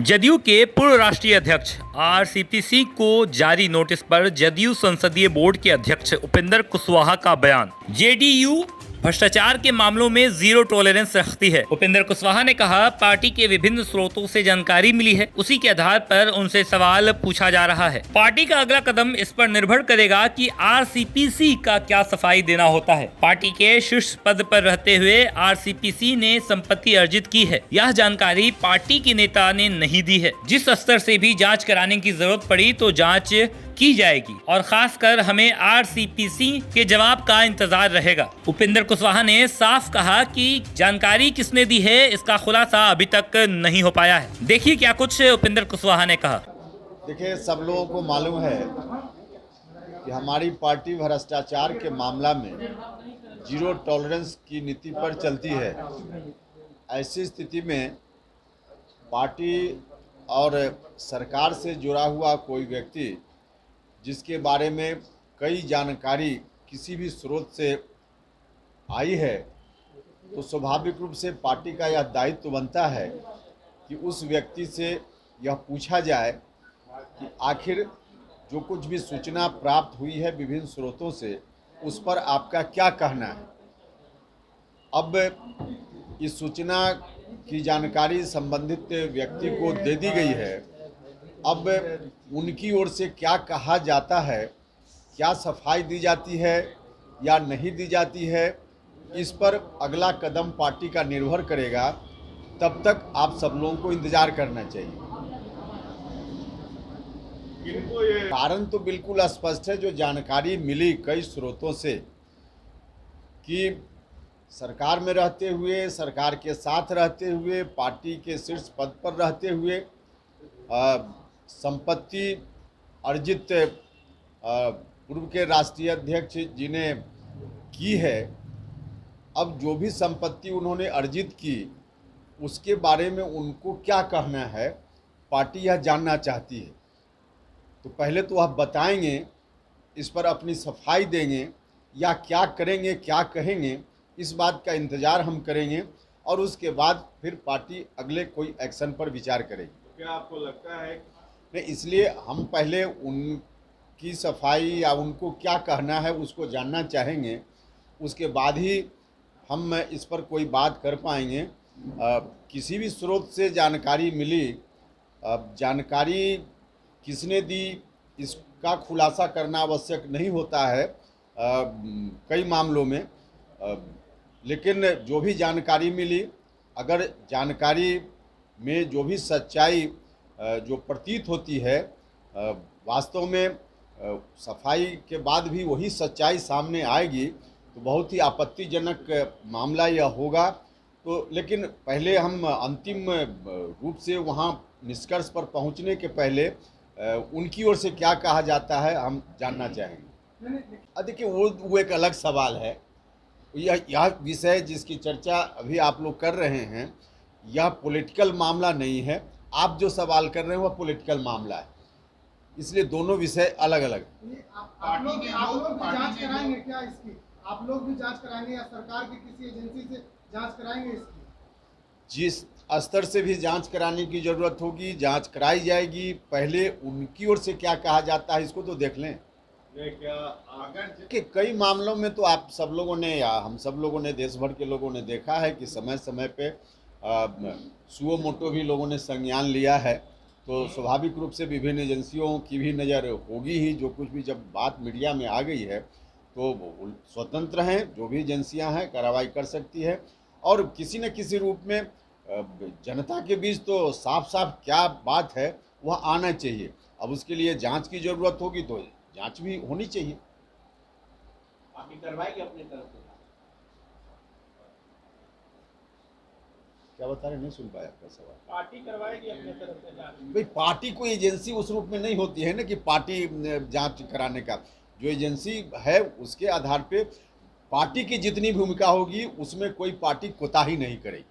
जदयू के पूर्व राष्ट्रीय अध्यक्ष आरसीपीसी को जारी नोटिस पर जदयू संसदीय बोर्ड के अध्यक्ष उपेंद्र कुशवाहा का बयान। जेडीयू भ्रष्टाचार के मामलों में जीरो टॉलरेंस रखती है। उपेंद्र कुशवाहा ने कहा, पार्टी के विभिन्न स्रोतों से जानकारी मिली है, उसी के आधार पर उनसे सवाल पूछा जा रहा है। पार्टी का अगला कदम इस पर निर्भर करेगा कि आरसीपीसी का क्या सफाई देना होता है। पार्टी के शीर्ष पद पर रहते हुए आरसीपीसी ने संपत्ति अर्जित की है, यह जानकारी पार्टी के नेता ने नहीं दी है। जिस स्तर से भी जाँच कराने की जरूरत पड़ी तो जाँच की जाएगी और खासकर हमें आरसीपीसी के जवाब का इंतजार रहेगा। उपेंद्र कुशवाहा ने साफ कहा कि जानकारी किसने दी है, इसका खुलासा अभी तक नहीं हो पाया है। देखिए क्या कुछ उपेंद्र कुशवाहा ने कहा। देखिए, सब लोगों को मालूम है कि हमारी पार्टी भ्रष्टाचार के मामला में जीरो टॉलरेंस की नीति पर चलती है। ऐसी स्थिति में पार्टी और सरकार से जुड़ा हुआ कोई व्यक्ति जिसके बारे में कई जानकारी किसी भी स्रोत से आई है, तो स्वाभाविक रूप से पार्टी का यह दायित्व बनता है कि उस व्यक्ति से यह पूछा जाए कि आखिर जो कुछ भी सूचना प्राप्त हुई है विभिन्न स्रोतों से, उस पर आपका क्या कहना है। अब इस सूचना की जानकारी संबंधित व्यक्ति को दे दी गई है। अब उनकी ओर से क्या कहा जाता है, क्या सफाई दी जाती है या नहीं दी जाती है, इस पर अगला कदम पार्टी का निर्भर करेगा। तब तक आप सब लोगों को इंतजार करना चाहिए। कारण तो बिल्कुल स्पष्ट है। जो जानकारी मिली कई स्रोतों से कि सरकार में रहते हुए, सरकार के साथ रहते हुए, पार्टी के शीर्ष पद पर रहते हुए संपत्ति अर्जित पूर्व के राष्ट्रीय अध्यक्ष जी ने की है। अब जो भी संपत्ति उन्होंने अर्जित की, उसके बारे में उनको क्या कहना है, पार्टी यह जानना चाहती है। तो पहले तो वह बताएंगे, इस पर अपनी सफाई देंगे या क्या करेंगे, क्या कहेंगे, इस बात का इंतज़ार हम करेंगे और उसके बाद फिर पार्टी अगले कोई एक्शन पर विचार करेगी। क्या आपको लगता है? नहीं, इसलिए हम पहले उनकी सफाई या उनको क्या कहना है उसको जानना चाहेंगे, उसके बाद ही हम इस पर कोई बात कर पाएंगे। किसी भी स्रोत से जानकारी मिली, जानकारी किसने दी इसका खुलासा करना आवश्यक नहीं होता है कई मामलों में। लेकिन जो भी जानकारी मिली, अगर जानकारी में जो भी सच्चाई जो प्रतीत होती है, वास्तव में सफाई के बाद भी वही सच्चाई सामने आएगी, तो बहुत ही आपत्तिजनक मामला यह होगा। तो लेकिन पहले हम अंतिम रूप से वहाँ निष्कर्ष पर पहुँचने के पहले उनकी ओर से क्या कहा जाता है हम जानना चाहेंगे। देखिए, वो एक अलग सवाल है। यह विषय जिसकी चर्चा अभी आप लोग कर रहे हैं, यह पॉलिटिकल मामला नहीं है। आप जो सवाल कर रहे हैं वह पॉलिटिकल मामला है, इसलिए दोनों विषय अलग अलग। आप लोग भी जांच कराएंगे क्या इसकी? आप लोग भी जांच कराएंगे या सरकार की किसी एजेंसी से जांच कराएंगे इसकी? जिस स्तर से भी जांच कराने की ज़रूरत होगी, जांच कराई जाएगी। पहले उनकी ओर से क्या कहा जाता है इसको तो देख लें। कि कई मामलों में तो आप सब लोगों ने या हम सब लोगों ने, देश भर के लोगों ने देखा है कि समय समय पे सुओ मोटो भी लोगों ने संज्ञान लिया है। तो स्वाभाविक रूप से विभिन्न एजेंसियों की भी नज़र होगी ही। जो कुछ भी जब बात मीडिया में आ गई है तो वो स्वतंत्र हैं, जो भी एजेंसियां हैं कार्रवाई कर सकती है और किसी न किसी रूप में जनता के बीच तो साफ साफ क्या बात है वह आना चाहिए। अब उसके लिए जांच की ज़रूरत होगी तो जांच भी होनी चाहिए। बाकी करवाएंगे अपनी तरफ से। क्या बता रहे, नहीं सुन पाया आपका सवाल। पार्टी करवाएगी अपनी तरफ से जांच। भाई, पार्टी कोई एजेंसी उस रूप में नहीं होती है ना कि पार्टी जांच कराने का। जो एजेंसी है उसके आधार पे पार्टी की जितनी भूमिका होगी उसमें कोई पार्टी कोताही नहीं करेगी।